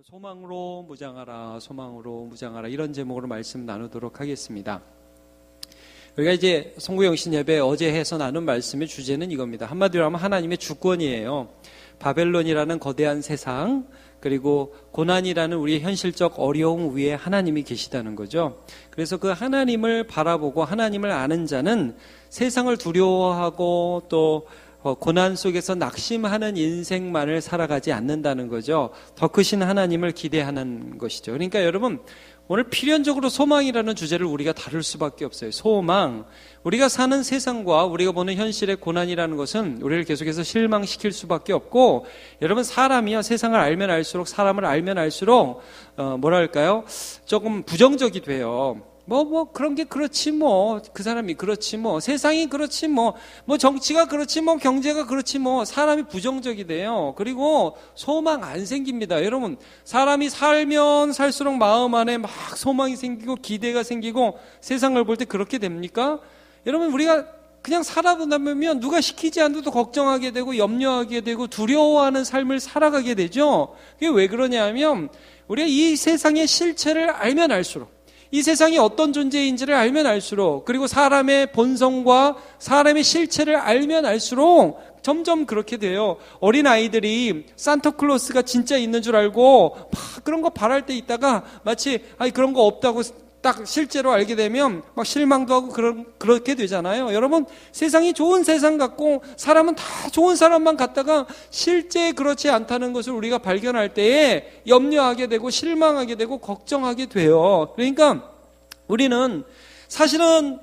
소망으로 무장하라, 소망으로 무장하라, 이런 제목으로 말씀 나누도록 하겠습니다. 우리가 이제 송구영신 예배 어제 해서 나눈 말씀의 주제는 이겁니다. 한마디로 하면 하나님의 주권이에요. 바벨론이라는 거대한 세상, 그리고 고난이라는 우리의 현실적 어려움 위에 하나님이 계시다는 거죠. 그래서 그 하나님을 바라보고 하나님을 아는 자는 세상을 두려워하고 또 고난 속에서 낙심하는 인생만을 살아가지 않는다는 거죠. 더 크신 하나님을 기대하는 것이죠. 그러니까 여러분, 오늘 필연적으로 소망이라는 주제를 우리가 다룰 수밖에 없어요. 소망. 우리가 사는 세상과 우리가 보는 현실의 고난이라는 것은 우리를 계속해서 실망시킬 수밖에 없고, 여러분, 사람이요, 세상을 알면 알수록, 사람을 알면 알수록 뭐랄까요, 조금 부정적이 돼요. 그런 게 그렇지 그 사람이 그렇지 세상이 그렇지 정치가 그렇지 경제가 그렇지 사람이 부정적이 돼요. 그리고 소망 안 생깁니다. 여러분, 사람이 살면 살수록 마음 안에 막 소망이 생기고 기대가 생기고 세상을 볼 때 그렇게 됩니까? 여러분, 우리가 그냥 살아보다 보면 누가 시키지 않아도 걱정하게 되고 염려하게 되고 두려워하는 삶을 살아가게 되죠. 그게 왜 그러냐면 우리가 이 세상의 실체를 알면 알수록, 이 세상이 어떤 존재인지를 알면 알수록, 그리고 사람의 본성과 사람의 실체를 알면 알수록 점점 그렇게 돼요. 어린아이들이 산타클로스가 진짜 있는 줄 알고 막 그런 거 바랄 때 있다가 마치 그런 거 없다고 딱 실제로 알게 되면 막 실망도 하고 그렇게 되잖아요. 여러분, 세상이 좋은 세상 같고 사람은 다 좋은 사람만 같다가 실제 그렇지 않다는 것을 우리가 발견할 때에 염려하게 되고 실망하게 되고 걱정하게 돼요. 그러니까 우리는 사실은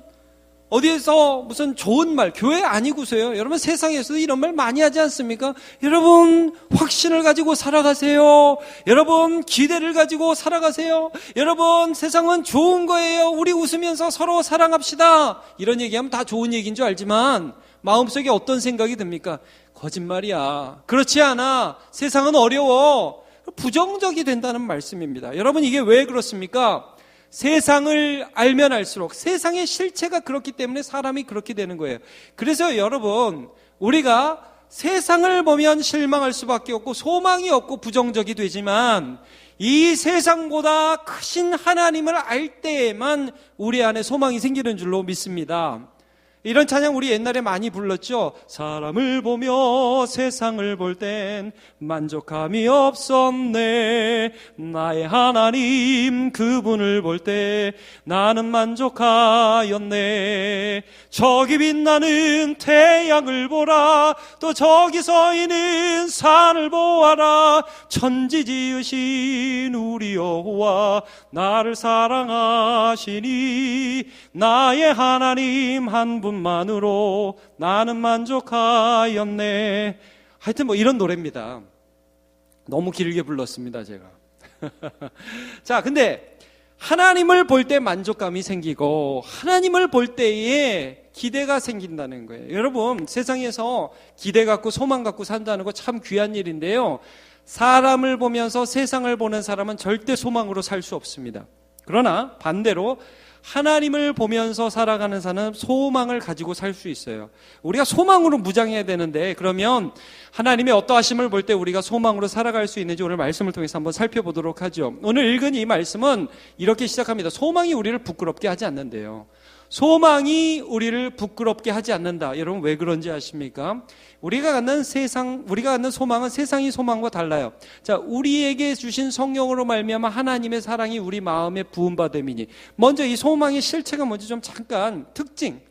어디에서 무슨 좋은 말, 교회 아니고서요, 여러분, 세상에서도 이런 말 많이 하지 않습니까? 여러분, 확신을 가지고 살아가세요. 여러분, 기대를 가지고 살아가세요. 여러분, 세상은 좋은 거예요. 우리 웃으면서 서로 사랑합시다. 이런 얘기하면 다 좋은 얘기인 줄 알지만 마음속에 어떤 생각이 듭니까? 거짓말이야. 그렇지 않아. 세상은 어려워. 부정적이 된다는 말씀입니다. 여러분, 이게 왜 그렇습니까? 세상을 알면 알수록 세상의 실체가 그렇기 때문에 사람이 그렇게 되는 거예요. 그래서 여러분, 우리가 세상을 보면 실망할 수밖에 없고 소망이 없고 부정적이 되지만 이 세상보다 크신 하나님을 알 때에만 우리 안에 소망이 생기는 줄로 믿습니다. 이런 찬양 우리 옛날에 많이 불렀죠. 사람을 보며 세상을 볼 땐 만족함이 없었네. 나의 하나님 그분을 볼 때 나는 만족하였네. 저기 빛나는 태양을 보라. 또 저기 서 있는 산을 보아라. 천지 지으신 우리 여호와 나를 사랑하시니 나의 하나님 한 분 만으로 나는 만족하였네. 하여튼 이런 노래입니다. 너무 길게 불렀습니다, 제가. 자, 근데 하나님을 볼 때 만족감이 생기고 하나님을 볼 때에 기대가 생긴다는 거예요. 여러분, 세상에서 기대 갖고 소망 갖고 산다는 거 참 귀한 일인데요, 사람을 보면서 세상을 보는 사람은 절대 소망으로 살 수 없습니다. 그러나 반대로 하나님을 보면서 살아가는 사람은 소망을 가지고 살 수 있어요. 우리가 소망으로 무장해야 되는데, 그러면 하나님의 어떠하심을 볼 때 우리가 소망으로 살아갈 수 있는지 오늘 말씀을 통해서 한번 살펴보도록 하죠. 오늘 읽은 이 말씀은 이렇게 시작합니다. 소망이 우리를 부끄럽게 하지 않는데요. 소망이 우리를 부끄럽게 하지 않는다. 여러분, 왜 그런지 아십니까? 우리가 갖는 소망은 세상의 소망과 달라요. 자, 우리에게 주신 성령으로 말미암아 하나님의 사랑이 우리 마음에 부음받음이니, 먼저 이 소망의 실체가 뭔지 좀 잠깐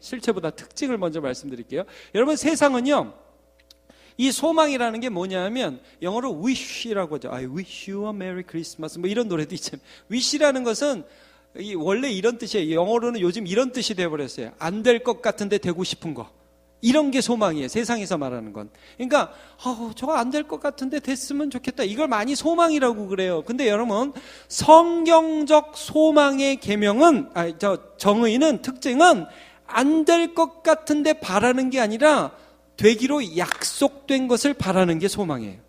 실체보다 특징을 먼저 말씀드릴게요. 여러분, 세상은요, 이 소망이라는 게 뭐냐면 영어로 wish라고 하죠. I wish you a merry Christmas 이런 노래도 있잖아요. wish라는 것은 원래 이런 뜻이에요. 영어로는 요즘 이런 뜻이 되어버렸어요. 안 될 것 같은데 되고 싶은 거. 이런 게 소망이에요. 세상에서 말하는 건. 그러니까 저거 안 될 것 같은데 됐으면 좋겠다. 이걸 많이 소망이라고 그래요. 근데 여러분, 성경적 소망의 정의는, 특징은 안 될 것 같은데 바라는 게 아니라 되기로 약속된 것을 바라는 게 소망이에요.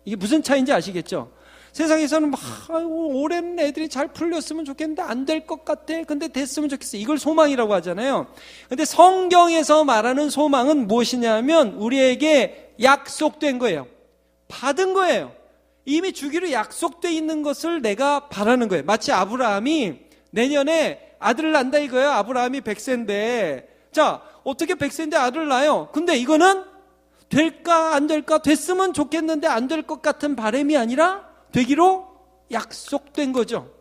이게 무슨 차이인지 아시겠죠? 세상에서는 올해는 애들이 잘 풀렸으면 좋겠는데 안 될 것 같아. 근데 됐으면 좋겠어. 이걸 소망이라고 하잖아요. 근데 성경에서 말하는 소망은 무엇이냐면 우리에게 약속된 거예요. 받은 거예요. 이미 주기로 약속돼 있는 것을 내가 바라는 거예요. 마치 아브라함이 내년에 아들을 낳는다 이거예요. 아브라함이 100세인데 자, 어떻게 100세인데 아들을 낳아요? 근데 이거는 될까 안 될까? 됐으면 좋겠는데 안 될 것 같은 바람이 아니라 되기로 약속된 거죠.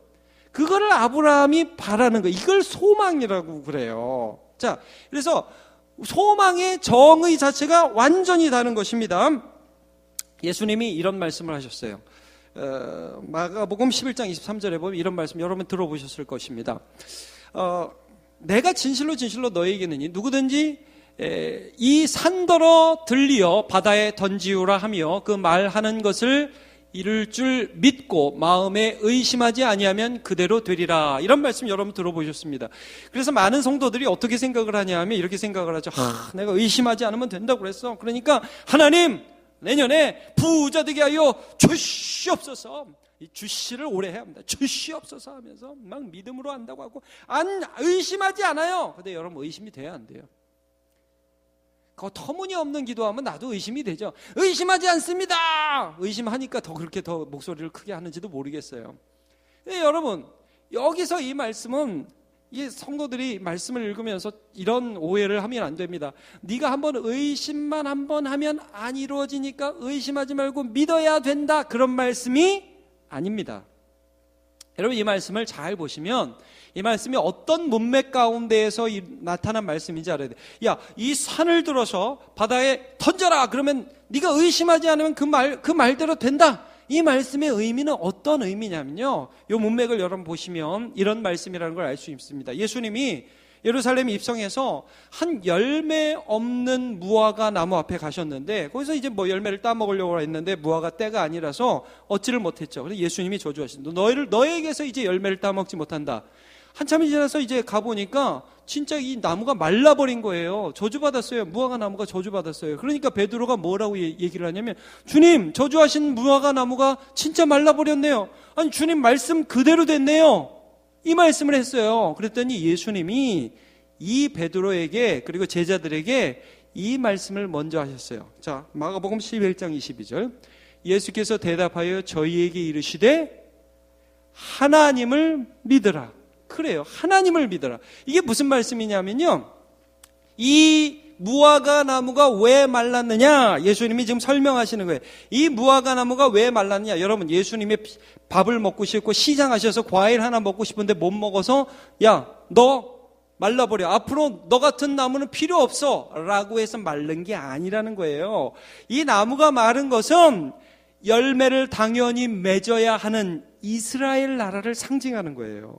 그거를 아브라함이 바라는 거예요. 이걸 소망이라고 그래요. 자, 그래서 소망의 정의 자체가 완전히 다른 것입니다. 예수님이 이런 말씀을 하셨어요. 마가복음 11장 23절에 보면 이런 말씀 여러분 들어보셨을 것입니다. 내가 진실로 진실로 너희에게는 누구든지 이 산더러 들리어 바다에 던지우라 하며 그 말하는 것을 이룰 줄 믿고 마음에 의심하지 아니하면 그대로 되리라. 이런 말씀 여러분 들어보셨습니다. 그래서 많은 성도들이 어떻게 생각을 하냐 하면 이렇게 생각을 하죠. 내가 의심하지 않으면 된다고 그랬어. 그러니까 하나님 내년에 부자 되게 하여 주시옵소서. 이 주시를 오래 해야 합니다. 주시옵소서 하면서 막 믿음으로 한다고 하고 의심하지 않아요. 근데 여러분 의심이 돼야 안 돼요. 그 터무니없는 기도하면 나도 의심이 되죠. 의심하지 않습니다. 의심하니까 더 그렇게 더 목소리를 크게 하는지도 모르겠어요. 근데 여러분 여기서 이 말씀은 이 성도들이 말씀을 읽으면서 이런 오해를 하면 안 됩니다. 네가 한번 의심만 한번 하면 안 이루어지니까 의심하지 말고 믿어야 된다. 그런 말씀이 아닙니다. 여러분 이 말씀을 잘 보시면 이 말씀이 어떤 문맥 가운데에서 나타난 말씀인지 알아야 돼요. 야, 이 산을 들어서 바다에 던져라. 그러면 네가 의심하지 않으면 그 말대로 된다. 이 말씀의 의미는 어떤 의미냐면요. 이 문맥을 여러분 보시면 이런 말씀이라는 걸 알 수 있습니다. 예수님이 예루살렘에 입성해서 한 열매 없는 무화과 나무 앞에 가셨는데 거기서 이제 뭐 열매를 따먹으려고 했는데 무화과 때가 아니라서 얻지를 못했죠. 그래서 예수님이 저주하신다. 너에게서 이제 열매를 따먹지 못한다. 한참이 지나서 이제 가보니까 진짜 이 나무가 말라버린 거예요. 저주받았어요. 무화과 나무가 저주받았어요. 그러니까 베드로가 뭐라고 얘기를 하냐면 주님 저주하신 무화과 나무가 진짜 말라버렸네요. 아니 주님 말씀 그대로 됐네요. 이 말씀을 했어요. 그랬더니 예수님이 이 베드로에게 그리고 제자들에게 이 말씀을 먼저 하셨어요. 자, 마가복음 11장 22절 예수께서 대답하여 저희에게 이르시되 하나님을 믿으라. 그래요. 하나님을 믿어라. 이게 무슨 말씀이냐면요. 이 무화과 나무가 왜 말랐느냐? 예수님이 지금 설명하시는 거예요. 이 무화과 나무가 왜 말랐느냐? 여러분, 예수님이 밥을 먹고 싶고 시장하셔서 과일 하나 먹고 싶은데 못 먹어서 야, 너 말라버려. 앞으로 너 같은 나무는 필요 없어. 라고 해서 마른 게 아니라는 거예요. 이 나무가 마른 것은 열매를 당연히 맺어야 하는 이스라엘 나라를 상징하는 거예요.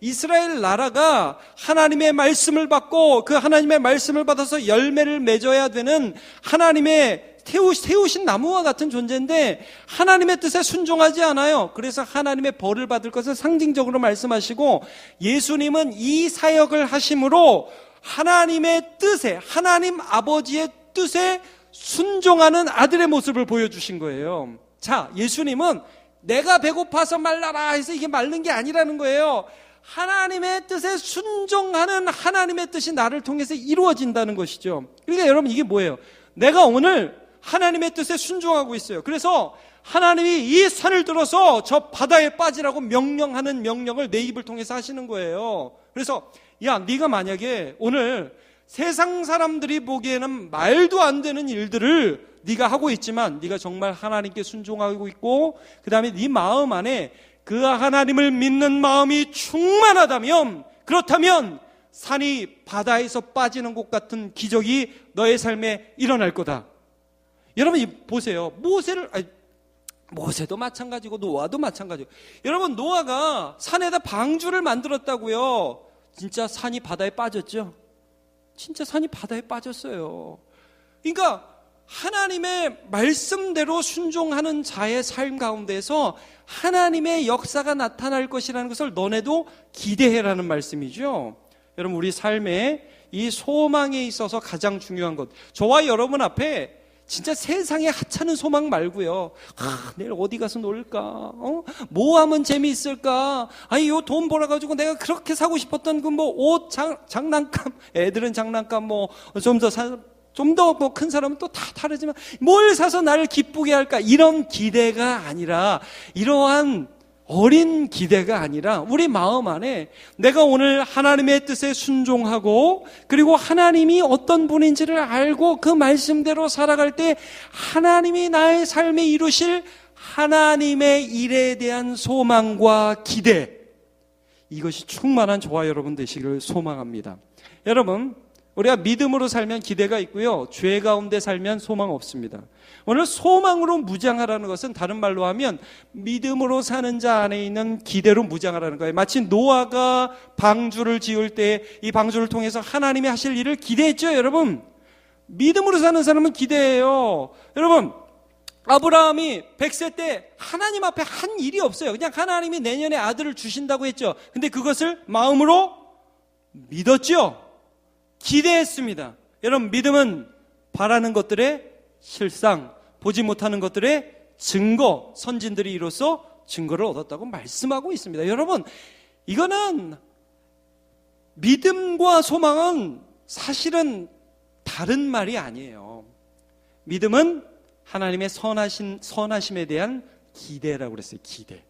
이스라엘 나라가 하나님의 말씀을 받고 그 하나님의 말씀을 받아서 열매를 맺어야 되는 하나님의 태우신 나무와 같은 존재인데 하나님의 뜻에 순종하지 않아요. 그래서 하나님의 벌을 받을 것을 상징적으로 말씀하시고 예수님은 이 사역을 하심으로 하나님의 뜻에 하나님 아버지의 뜻에 순종하는 아들의 모습을 보여주신 거예요. 자, 예수님은 내가 배고파서 말라라 해서 이게 마른 게 아니라는 거예요. 하나님의 뜻에 순종하는 하나님의 뜻이 나를 통해서 이루어진다는 것이죠. 그러니까 여러분 이게 뭐예요? 내가 오늘 하나님의 뜻에 순종하고 있어요. 그래서 하나님이 이 산을 들어서 저 바다에 빠지라고 명령하는 명령을 내 입을 통해서 하시는 거예요. 그래서 야, 네가 만약에 오늘 세상 사람들이 보기에는 말도 안 되는 일들을 네가 하고 있지만 네가 정말 하나님께 순종하고 있고 그 다음에 네 마음 안에 그 하나님을 믿는 마음이 충만하다면 모르겠다면 산이 바다에서 빠지는 것 같은 기적이 너의 삶에 일어날 거다. 여러분 보세요. 모세도 마찬가지고 노아도 마찬가지고. 여러분 노아가 산에다 방주를 만들었다고요. 진짜 산이 바다에 빠졌죠. 진짜 산이 바다에 빠졌어요. 그러니까 하나님의 말씀대로 순종하는 자의 삶 가운데서 하나님의 역사가 나타날 것이라는 것을 너네도 기대해라는 말씀이죠. 여러분 우리 삶에 이 소망에 있어서 가장 중요한 것, 저와 여러분 앞에 진짜 세상에 하찮은 소망 말고요. 내일 어디 가서 놀까? 뭐 하면 재미있을까? 아니, 요 돈 벌어가지고 내가 그렇게 사고 싶었던 그 뭐 옷, 장난감, 애들은 장난감 뭐 좀 더 좀 더 뭐 큰 사람은 또 다 다르지만 뭘 사서 나를 기쁘게 할까? 이런 기대가 아니라, 이러한 어린 기대가 아니라 우리 마음 안에 내가 오늘 하나님의 뜻에 순종하고, 그리고 하나님이 어떤 분인지를 알고 그 말씀대로 살아갈 때 하나님이 나의 삶에 이루실 하나님의 일에 대한 소망과 기대, 이것이 충만한 저와 여러분 되시기를 소망합니다. 여러분, 우리가 믿음으로 살면 기대가 있고요, 죄 가운데 살면 소망 없습니다. 오늘 소망으로 무장하라는 것은 다른 말로 하면 믿음으로 사는 자 안에 있는 기대로 무장하라는 거예요. 마치 노아가 방주를 지을 때 이 방주를 통해서 하나님이 하실 일을 기대했죠. 여러분, 믿음으로 사는 사람은 기대해요. 여러분, 아브라함이 100세 때 하나님 앞에 한 일이 없어요. 그냥 하나님이 내년에 아들을 주신다고 했죠. 근데 그것을 마음으로 믿었죠. 기대했습니다. 여러분, 믿음은 바라는 것들의 실상, 보지 못하는 것들의 증거, 선진들이 이로써 증거를 얻었다고 말씀하고 있습니다. 여러분, 이거는 믿음과 소망은 사실은 다른 말이 아니에요. 믿음은 하나님의 선하심에 대한 기대라고 그랬어요. 기대.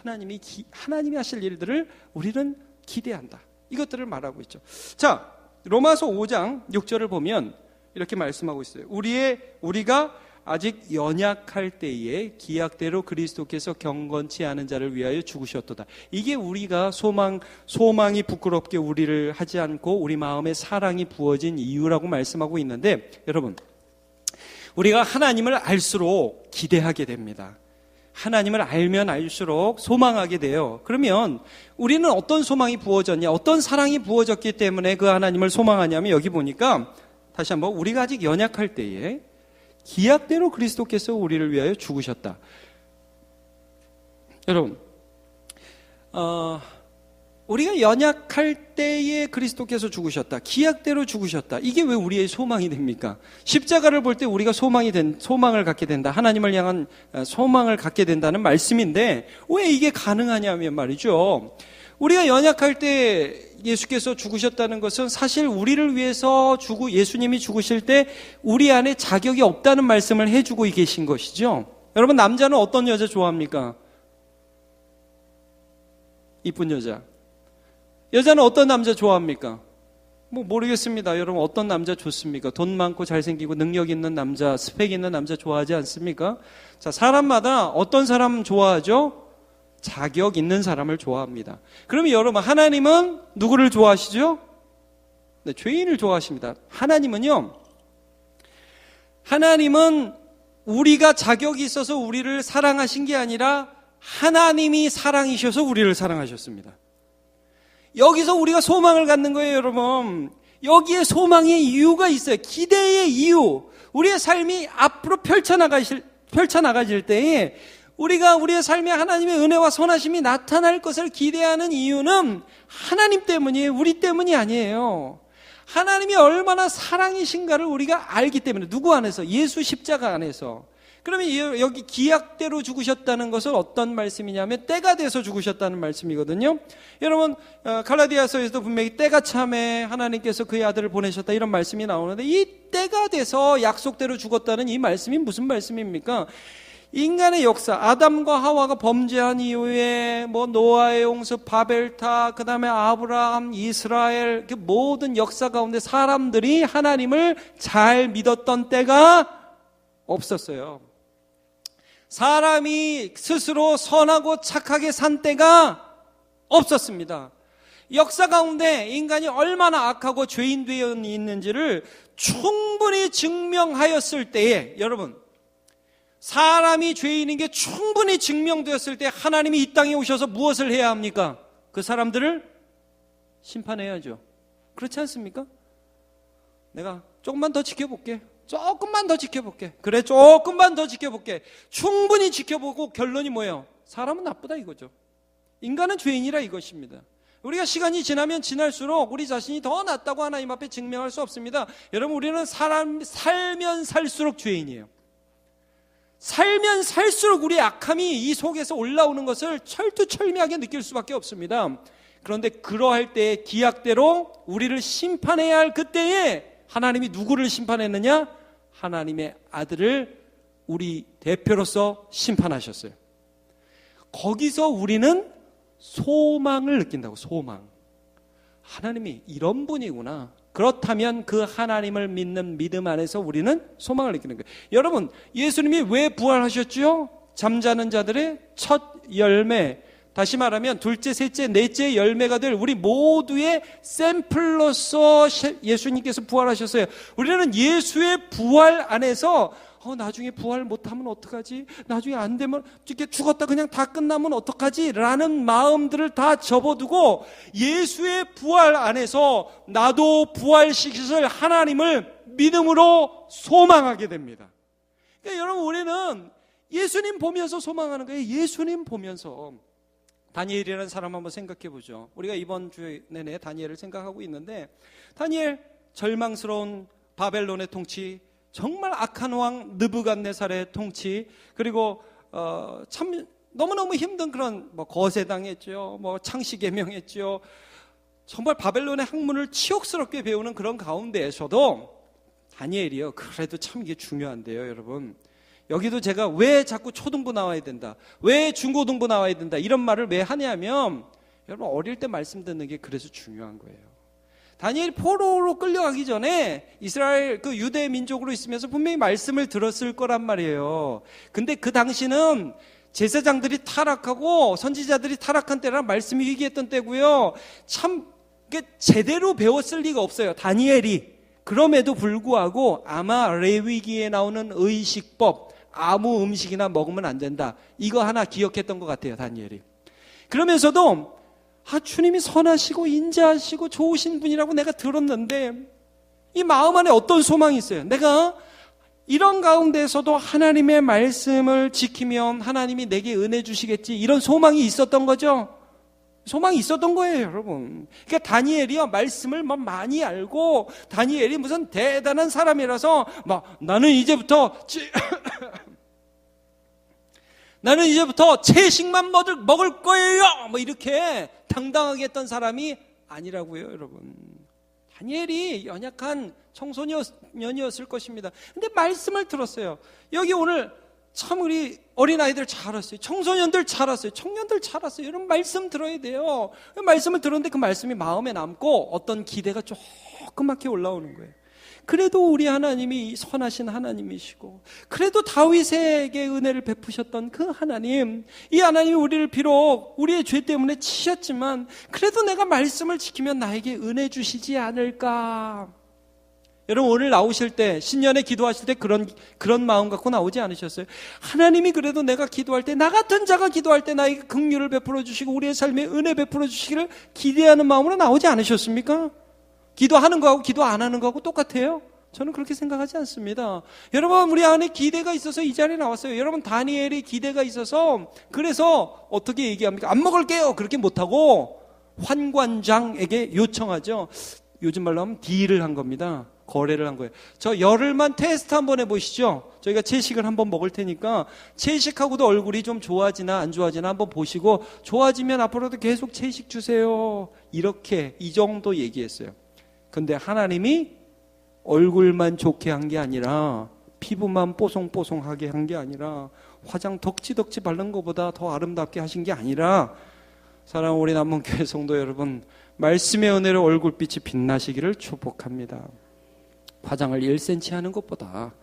하나님이 하실 일들을 우리는 기대한다. 이것들을 말하고 있죠. 자, 로마서 5장 6절을 보면 이렇게 말씀하고 있어요. 우리가 아직 연약할 때에 기약대로 그리스도께서 경건치 않은 자를 위하여 죽으셨도다. 이게 우리가 소망이 부끄럽게 우리를 하지 않고 우리 마음에 사랑이 부어진 이유라고 말씀하고 있는데, 여러분, 우리가 하나님을 알수록 기대하게 됩니다. 하나님을 알면 알수록 소망하게 돼요. 그러면 우리는 어떤 소망이 부어졌냐, 어떤 사랑이 부어졌기 때문에 그 하나님을 소망하냐면, 여기 보니까 다시 한번, 우리가 아직 연약할 때에 기약대로 그리스도께서 우리를 위하여 죽으셨다. 여러분, 우리가 연약할 때에 그리스도께서 죽으셨다, 기약대로 죽으셨다. 이게 왜 우리의 소망이 됩니까? 십자가를 볼 때 우리가 소망을 갖게 된다, 하나님을 향한 소망을 갖게 된다는 말씀인데, 왜 이게 가능하냐면 말이죠, 우리가 연약할 때 예수께서 죽으셨다는 것은 사실 우리를 위해서 예수님이 죽으실 때 우리 안에 자격이 없다는 말씀을 해주고 계신 것이죠. 여러분, 남자는 어떤 여자 좋아합니까? 이쁜 여자. 여자는 어떤 남자 좋아합니까? 모르겠습니다. 여러분, 어떤 남자 좋습니까? 돈 많고 잘생기고 능력 있는 남자, 스펙 있는 남자 좋아하지 않습니까? 자, 사람마다 어떤 사람 좋아하죠? 자격 있는 사람을 좋아합니다. 그러면 여러분, 하나님은 누구를 좋아하시죠? 네, 죄인을 좋아하십니다. 하나님은 우리가 자격이 있어서 우리를 사랑하신 게 아니라 하나님이 사랑이셔서 우리를 사랑하셨습니다. 여기서 우리가 소망을 갖는 거예요, 여러분. 여기에 소망의 이유가 있어요. 기대의 이유. 우리의 삶이 앞으로 펼쳐나가질 때에 우리가 우리의 삶에 하나님의 은혜와 선하심이 나타날 것을 기대하는 이유는 하나님 때문이에요. 우리 때문이 아니에요. 하나님이 얼마나 사랑이신가를 우리가 알기 때문에. 누구 안에서? 예수 십자가 안에서. 그러면 여기 기약대로 죽으셨다는 것은 어떤 말씀이냐면 때가 돼서 죽으셨다는 말씀이거든요. 여러분, 갈라디아서에서도 분명히 때가 참에 하나님께서 그의 아들을 보내셨다, 이런 말씀이 나오는데, 이 때가 돼서 약속대로 죽었다는 이 말씀이 무슨 말씀입니까? 인간의 역사, 아담과 하와가 범죄한 이후에 노아의 홍수, 바벨탑, 그 다음에 아브라함, 이스라엘, 그 모든 역사 가운데 사람들이 하나님을 잘 믿었던 때가 없었어요. 사람이 스스로 선하고 착하게 산 때가 없었습니다. 역사 가운데 인간이 얼마나 악하고 죄인 되어 있는지를 충분히 증명하였을 때에, 여러분, 사람이 죄인인 게 충분히 증명되었을 때 하나님이 이 땅에 오셔서 무엇을 해야 합니까? 그 사람들을 심판해야죠. 그렇지 않습니까? 내가 조금만 더 지켜볼게. 그래, 조금만 더 지켜볼게. 충분히 지켜보고 결론이 뭐예요? 사람은 나쁘다 이거죠. 인간은 죄인이라 이것입니다. 우리가 시간이 지나면 지날수록 우리 자신이 더 낫다고 하나님 앞에 증명할 수 없습니다. 여러분, 우리는 살면 살수록 죄인이에요. 살면 살수록 우리의 악함이 이 속에서 올라오는 것을 철두철미하게 느낄 수밖에 없습니다. 그런데 그러할 때 기약대로 우리를 심판해야 할 그때에 하나님이 누구를 심판했느냐? 하나님의 아들을 우리 대표로서 심판하셨어요. 거기서 우리는 소망을 느낀다고. 소망. 하나님이 이런 분이구나. 그렇다면 그 하나님을 믿는 믿음 안에서 우리는 소망을 느끼는 거예요. 여러분, 예수님이 왜 부활하셨죠? 잠자는 자들의 첫 열매, 다시 말하면 둘째, 셋째, 넷째 열매가 될 우리 모두의 샘플로서 예수님께서 부활하셨어요. 우리는 예수의 부활 안에서 나중에 부활 못하면 어떡하지? 나중에 안 되면 이렇게 죽었다 그냥 다 끝나면 어떡하지? 라는 마음들을 다 접어두고 예수의 부활 안에서 나도 부활시키실 하나님을 믿음으로 소망하게 됩니다. 그러니까 여러분, 우리는 예수님 보면서 소망하는 거예요. 예수님 보면서. 다니엘이라는 사람 한번 생각해 보죠. 우리가 이번 주 내내 다니엘을 생각하고 있는데, 다니엘 절망스러운 바벨론의 통치, 정말 악한 왕 느부갓네살의 통치, 그리고 참 너무너무 힘든 그런 거세당했죠. 창시개명했죠. 정말 바벨론의 학문을 치욕스럽게 배우는 그런 가운데에서도 다니엘이요, 그래도 참 이게 중요한데요, 여러분. 여기도 제가 왜 자꾸 초등부 나와야 된다, 왜 중고등부 나와야 된다, 이런 말을 왜 하냐면, 여러분 어릴 때 말씀 듣는 게 그래서 중요한 거예요. 다니엘이 포로로 끌려가기 전에 이스라엘 그 유대 민족으로 있으면서 분명히 말씀을 들었을 거란 말이에요. 근데 그 당시는 제사장들이 타락하고 선지자들이 타락한 때라 말씀이 희귀했던 때고요. 참 제대로 배웠을 리가 없어요, 다니엘이. 그럼에도 불구하고 아마 레위기에 나오는 의식법, 아무 음식이나 먹으면 안 된다, 이거 하나 기억했던 것 같아요, 다니엘이. 그러면서도 주님이 선하시고 인자하시고 좋으신 분이라고 내가 들었는데 이 마음 안에 어떤 소망이 있어요? 내가 이런 가운데서도 하나님의 말씀을 지키면 하나님이 내게 은혜 주시겠지, 이런 소망이 있었던 거죠. 소망이 있었던 거예요, 여러분. 그러니까 다니엘이요, 말씀을 많이 알고, 다니엘이 무슨 대단한 사람이라서 나는 이제부터 채식만 먹을 거예요, 이렇게 당당하게 했던 사람이 아니라고요, 여러분. 다니엘이 연약한 청소년이었을 것입니다. 근데 말씀을 들었어요. 여기 오늘 참 우리 어린아이들 잘 왔어요. 청소년들 잘 왔어요. 청년들 잘 왔어요. 이런 말씀 들어야 돼요. 말씀을 들었는데 그 말씀이 마음에 남고 어떤 기대가 조그맣게 올라오는 거예요. 그래도 우리 하나님이 선하신 하나님이시고, 그래도 다윗에게 은혜를 베푸셨던 그 하나님, 이 하나님이 우리를 비록 우리의 죄 때문에 치셨지만 그래도 내가 말씀을 지키면 나에게 은혜 주시지 않을까. 여러분, 오늘 나오실 때, 신년에 기도하실 때 그런 마음 갖고 나오지 않으셨어요? 하나님이 그래도 내가 기도할 때, 나 같은 자가 기도할 때 나에게 긍휼을 베풀어 주시고 우리의 삶에 은혜 베풀어 주시기를 기대하는 마음으로 나오지 않으셨습니까? 기도하는 거하고 기도 안 하는 거하고 똑같아요? 저는 그렇게 생각하지 않습니다. 여러분, 우리 안에 기대가 있어서 이 자리에 나왔어요. 여러분, 다니엘이 기대가 있어서, 그래서 어떻게 얘기합니까? 안 먹을게요, 그렇게 못하고 환관장에게 요청하죠. 요즘 말로 하면 딜을 한 겁니다. 거래를 한 거예요. 저 열흘만 테스트 한번 해보시죠. 저희가 채식을 한번 먹을 테니까 채식하고도 얼굴이 좀 좋아지나 안 좋아지나 한번 보시고, 좋아지면 앞으로도 계속 채식 주세요, 이렇게, 이 정도 얘기했어요. 근데 하나님이 얼굴만 좋게 한 게 아니라, 피부만 뽀송뽀송하게 한 게 아니라, 화장 덕지덕지 바른 것보다 더 아름답게 하신 게 아니라, 사랑하는 우리 남문교회 성도 여러분, 말씀의 은혜로 얼굴빛이 빛나시기를 축복합니다. 화장을 1cm 하는 것보다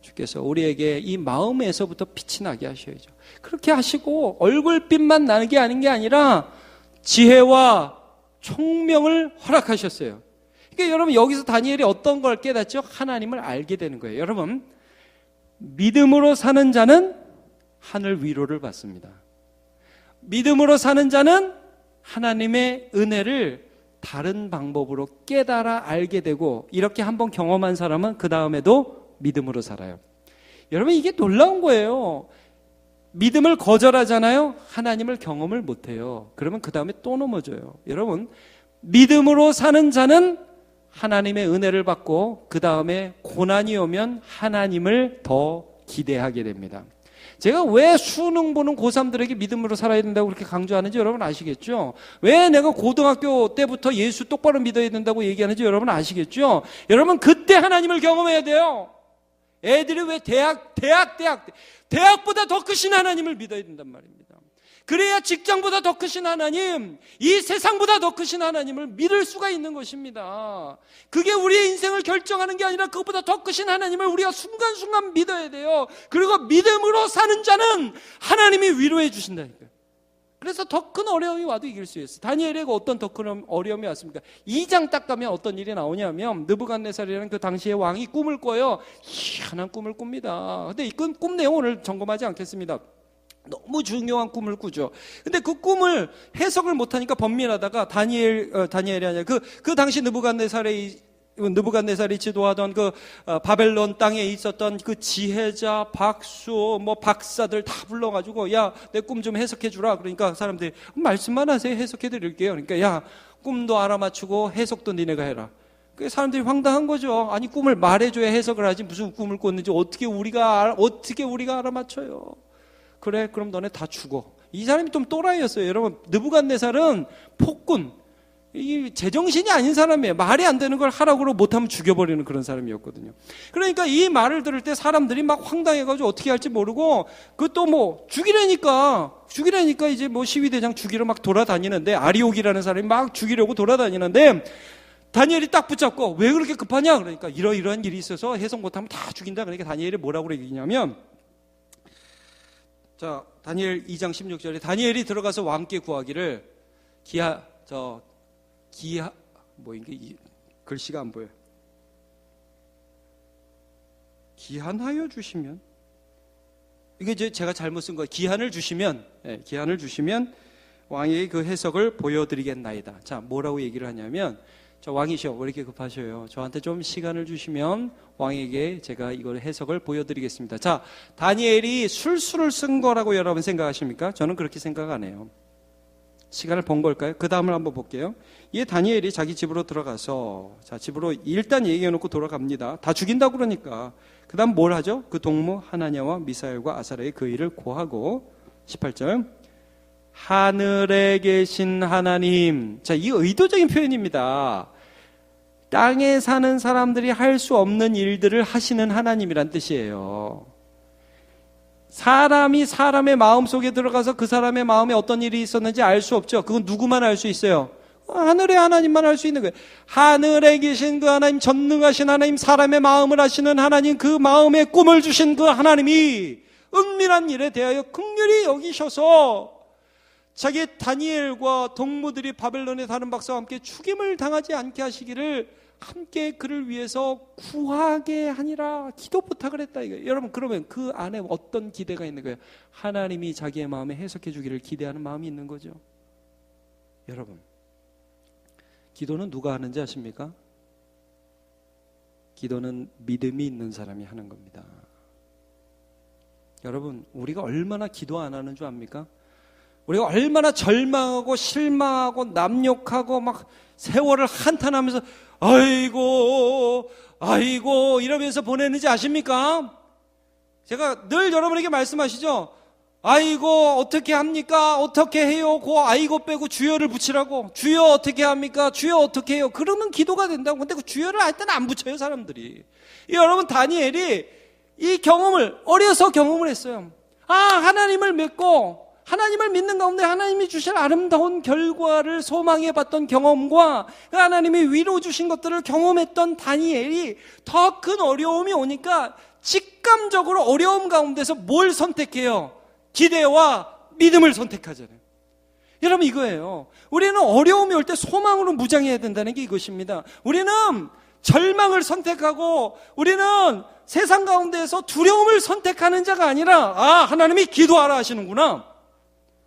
주께서 우리에게 이 마음에서부터 빛이 나게 하셔야죠. 그렇게 하시고 얼굴빛만 나는 게 아닌 게 아니라 지혜와 총명을 허락하셨어요. 그러니까 여러분, 여기서 다니엘이 어떤 걸 깨닫죠? 하나님을 알게 되는 거예요. 여러분, 믿음으로 사는 자는 하늘 위로를 받습니다. 믿음으로 사는 자는 하나님의 은혜를 다른 방법으로 깨달아 알게 되고, 이렇게 한번 경험한 사람은 그 다음에도 믿음으로 살아요. 여러분, 이게 놀라운 거예요. 믿음을 거절하잖아요. 하나님을 경험을 못해요. 그러면 그 다음에 또 넘어져요. 여러분, 믿음으로 사는 자는 하나님의 은혜를 받고 그 다음에 고난이 오면 하나님을 더 기대하게 됩니다. 제가 왜 수능 보는 고3들에게 믿음으로 살아야 된다고 그렇게 강조하는지 여러분 아시겠죠? 왜 내가 고등학교 때부터 예수 똑바로 믿어야 된다고 얘기하는지 여러분 아시겠죠? 여러분 그때 하나님을 경험해야 돼요. 애들이 왜 대학보다 더 크신 하나님을 믿어야 된단 말입니다. 그래야 직장보다 더 크신 하나님, 이 세상보다 더 크신 하나님을 믿을 수가 있는 것입니다. 그게 우리의 인생을 결정하는 게 아니라 그것보다 더 크신 하나님을 우리가 순간순간 믿어야 돼요. 그리고 믿음으로 사는 자는 하나님이 위로해 주신다니까요. 그래서 더 큰 어려움이 와도 이길 수 있어요. 다니엘에게 어떤 더 큰 어려움이 왔습니까? 2장 딱 가면 어떤 일이 나오냐면 느부갓네살이라는 그 당시의 왕이 꿈을 꿔요. 희한한 꿈을 꿉니다. 근데 이 꿈 내용 오늘 점검하지 않겠습니다. 너무 중요한 꿈을 꾸죠. 근데 그 꿈을 해석을 못하니까 번민하다가 다니엘이 아니라 그 당시 느부갓네살이 지도하던 그 바벨론 땅에 있었던 그 지혜자, 박수, 박사들 다 불러가지고 야, 내 꿈 좀 해석해 주라. 그러니까 사람들이 말씀만 하세요. 해석해 드릴게요. 그러니까 야, 꿈도 알아맞추고 해석도 니네가 해라. 그 사람들이 황당한 거죠. 아니 꿈을 말해줘야 해석을 하지 무슨 꿈을 꿨는지 어떻게 우리가 알아맞혀요. 그래, 그럼 너네 다 죽어. 이 사람이 좀 또라이였어요. 여러분, 느부갓네살은 폭군, 이 제정신이 아닌 사람이에요. 말이 안 되는 걸 하라고 못하면 죽여버리는 그런 사람이었거든요. 그러니까 이 말을 들을 때 사람들이 막 황당해가지고 어떻게 할지 모르고 그것도 죽이라니까 이제 시위대장 죽이러 막 돌아다니는데, 아리옥이라는 사람이 막 죽이려고 돌아다니는데 다니엘이 딱 붙잡고 왜 그렇게 급하냐? 그러니까 이러이러한 일이 있어서 해석 못하면 다 죽인다. 그러니까 다니엘이 뭐라고 얘기냐면, 자, 다니엘 2장 16절에 다니엘이 들어가서 왕께 구하기를 글씨가 안 보여요. 기한하여 주시면, 이게 이제 제가 잘못 쓴 거예요. 기한을 주시면 왕에게 그 해석을 보여드리겠나이다. 자, 뭐라고 얘기를 하냐면, 저 왕이시여, 왜 이렇게 급하셔요? 저한테 좀 시간을 주시면 왕에게 제가 이걸 해석을 보여드리겠습니다. 자, 다니엘이 술수를 쓴 거라고 여러분 생각하십니까? 저는 그렇게 생각 안 해요. 시간을 번 걸까요? 그 다음을 한번 볼게요. 이 다니엘이 자기 집으로 들어가서, 자, 집으로 일단 얘기해놓고 돌아갑니다. 다 죽인다고 그러니까. 그 다음 뭘 하죠? 그 동무 하나냐와 미사엘과 아사랴의 그 일을 고하고, 18절. 하늘에 계신 하나님. 자, 이 의도적인 표현입니다. 땅에 사는 사람들이 할 수 없는 일들을 하시는 하나님이란 뜻이에요. 사람이 사람의 마음속에 들어가서 그 사람의 마음에 어떤 일이 있었는지 알 수 없죠. 그건 누구만 알 수 있어요? 하늘의 하나님만 알 수 있는 거예요. 하늘에 계신 그 하나님, 전능하신 하나님, 사람의 마음을 아시는 하나님, 그 마음에 꿈을 주신 그 하나님이 은밀한 일에 대하여 긍휼히 여기셔서 자기 다니엘과 동무들이 바벨론의 다른 박사와 함께 죽임을 당하지 않게 하시기를 함께 그를 위해서 구하게 하니라 기도 부탁을 했다 이거예요. 여러분, 그러면 그 안에 어떤 기대가 있는 거예요? 하나님이 자기의 마음에 해석해 주기를 기대하는 마음이 있는 거죠. 여러분, 기도는 누가 하는지 아십니까? 기도는 믿음이 있는 사람이 하는 겁니다. 여러분, 우리가 얼마나 기도 안 하는 줄 압니까? 우리가 얼마나 절망하고 실망하고 남욕하고 막 세월을 한탄하면서 아이고 이러면서 보내는지 아십니까? 제가 늘 여러분에게 말씀하시죠. 아이고 어떻게 합니까? 어떻게 해요? 그 아이고 빼고 주여를 붙이라고. 주여 어떻게 합니까? 주여 어떻게 해요? 그러면 기도가 된다고. 근데 그 주여를 할 때는 안 붙여요, 사람들이. 여러분, 다니엘이 이 경험을 어려서 경험을 했어요. 하나님을 믿고 하나님을 믿는 가운데 하나님이 주실 아름다운 결과를 소망해봤던 경험과 하나님이 위로 주신 것들을 경험했던 다니엘이 더 큰 어려움이 오니까 직감적으로 어려움 가운데서 뭘 선택해요? 기대와 믿음을 선택하잖아요. 여러분, 이거예요. 우리는 어려움이 올 때 소망으로 무장해야 된다는 게 이것입니다. 우리는 절망을 선택하고 우리는 세상 가운데에서 두려움을 선택하는 자가 아니라 하나님이 기도하라 하시는구나.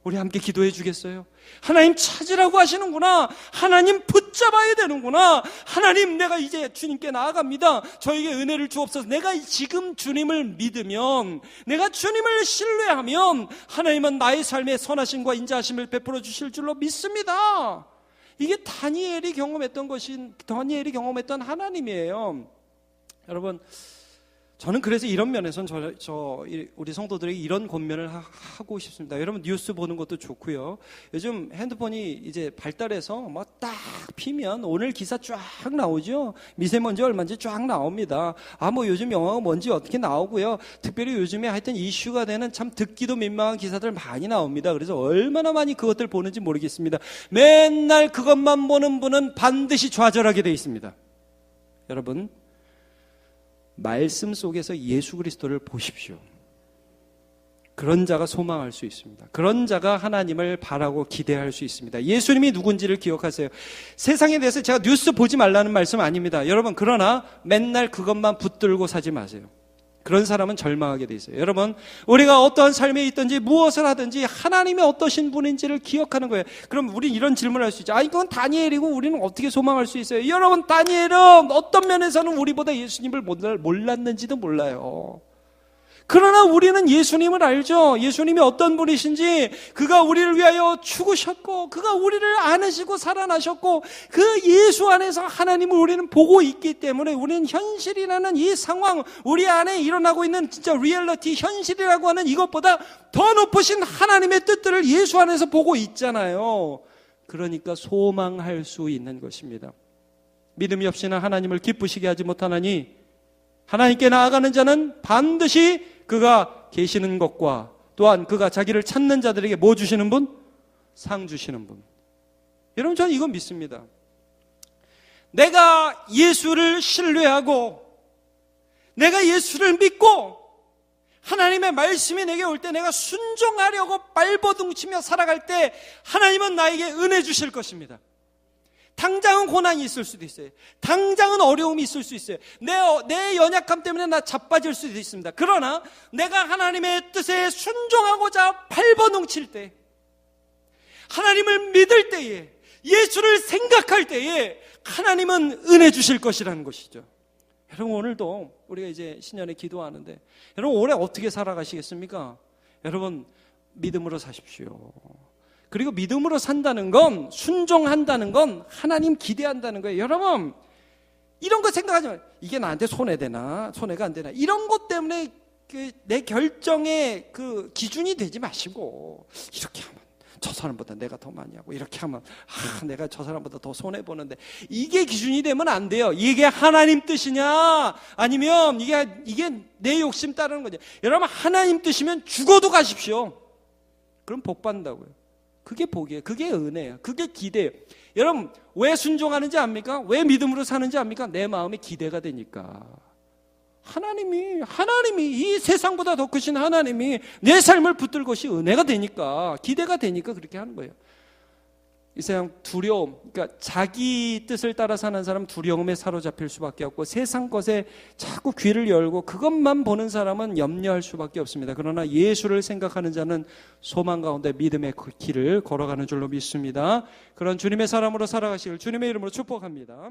우리 함께 기도해 주겠어요? 하나님 찾으라고 하시는구나. 하나님 붙잡아야 되는구나. 하나님, 내가 이제 주님께 나아갑니다. 저에게 은혜를 주옵소서. 내가 지금 주님을 믿으면, 내가 주님을 신뢰하면 하나님은 나의 삶에 선하심과 인자하심을 베풀어 주실 줄로 믿습니다. 이게 다니엘이 경험했던 하나님이에요. 여러분, 저는 그래서 이런 면에서는 우리 성도들에게 이런 권면을 하고 싶습니다. 여러분 뉴스 보는 것도 좋고요. 요즘 핸드폰이 이제 발달해서 뭐 딱 피면 오늘 기사 쫙 나오죠. 미세먼지 얼마인지 쫙 나옵니다. 뭐 요즘 영화가 뭔지 어떻게 나오고요. 특별히 요즘에 하여튼 이슈가 되는 참 듣기도 민망한 기사들 많이 나옵니다. 그래서 얼마나 많이 그것들 보는지 모르겠습니다. 맨날 그것만 보는 분은 반드시 좌절하게 돼 있습니다. 여러분, 말씀 속에서 예수 그리스도를 보십시오. 그런 자가 소망할 수 있습니다. 그런 자가 하나님을 바라고 기대할 수 있습니다. 예수님이 누군지를 기억하세요. 세상에 대해서 제가 뉴스 보지 말라는 말씀 아닙니다. 여러분, 그러나 맨날 그것만 붙들고 사지 마세요. 그런 사람은 절망하게 돼 있어요. 여러분, 우리가 어떠한 삶에 있든지 무엇을 하든지 하나님이 어떠신 분인지를 기억하는 거예요. 그럼 우리 이런 질문을 할 수 있죠. 이건 다니엘이고 우리는 어떻게 소망할 수 있어요? 여러분, 다니엘은 어떤 면에서는 우리보다 예수님을 몰랐는지도 몰라요. 그러나 우리는 예수님을 알죠. 예수님이 어떤 분이신지, 그가 우리를 위하여 죽으셨고 그가 우리를 안으시고 살아나셨고 그 예수 안에서 하나님을 우리는 보고 있기 때문에 우리는 현실이라는 이 상황, 우리 안에 일어나고 있는 진짜 리얼리티, 현실이라고 하는 이것보다 더 높으신 하나님의 뜻들을 예수 안에서 보고 있잖아요. 그러니까 소망할 수 있는 것입니다. 믿음이 없이는 하나님을 기쁘시게 하지 못하나니 하나님께 나아가는 자는 반드시 그가 계시는 것과 또한 그가 자기를 찾는 자들에게 뭐 주시는 분? 상 주시는 분. 여러분, 저는 이건 믿습니다. 내가 예수를 신뢰하고 내가 예수를 믿고 하나님의 말씀이 내게 올 때 내가 순종하려고 발버둥치며 살아갈 때 하나님은 나에게 은혜 주실 것입니다. 당장은 고난이 있을 수도 있어요. 당장은 어려움이 있을 수 있어요. 내 연약함 때문에 나 자빠질 수도 있습니다. 그러나 내가 하나님의 뜻에 순종하고자 발버둥칠 때, 하나님을 믿을 때에, 예수를 생각할 때에 하나님은 은혜 주실 것이라는 것이죠. 여러분, 오늘도 우리가 이제 신년에 기도하는데 여러분, 올해 어떻게 살아가시겠습니까? 여러분, 믿음으로 사십시오. 그리고 믿음으로 산다는 건, 순종한다는 건 하나님 기대한다는 거예요. 여러분, 이런 거 생각하지 마세요. 이게 나한테 손해되나 손해가 안 되나 이런 것 때문에 내 결정의 그 기준이 되지 마시고, 이렇게 하면 저 사람보다 내가 더 많이 하고 이렇게 하면 내가 저 사람보다 더 손해보는데, 이게 기준이 되면 안 돼요. 이게 하나님 뜻이냐 아니면 이게 내 욕심 따르는 거냐. 여러분, 하나님 뜻이면 죽어도 가십시오. 그럼 복 받는다고요. 그게 복이에요. 그게 은혜예요. 그게 기대예요. 여러분, 왜 순종하는지 압니까? 왜 믿음으로 사는지 압니까? 내 마음에 기대가 되니까. 하나님이 이 세상보다 더 크신 하나님이 내 삶을 붙들 것이 은혜가 되니까, 기대가 되니까 그렇게 하는 거예요. 이 세상 두려움, 그러니까 자기 뜻을 따라 사는 사람은 두려움에 사로잡힐 수밖에 없고, 세상 것에 자꾸 귀를 열고 그것만 보는 사람은 염려할 수밖에 없습니다. 그러나 예수를 생각하는 자는 소망 가운데 믿음의 길을 걸어가는 줄로 믿습니다. 그런 주님의 사람으로 살아가시길 주님의 이름으로 축복합니다.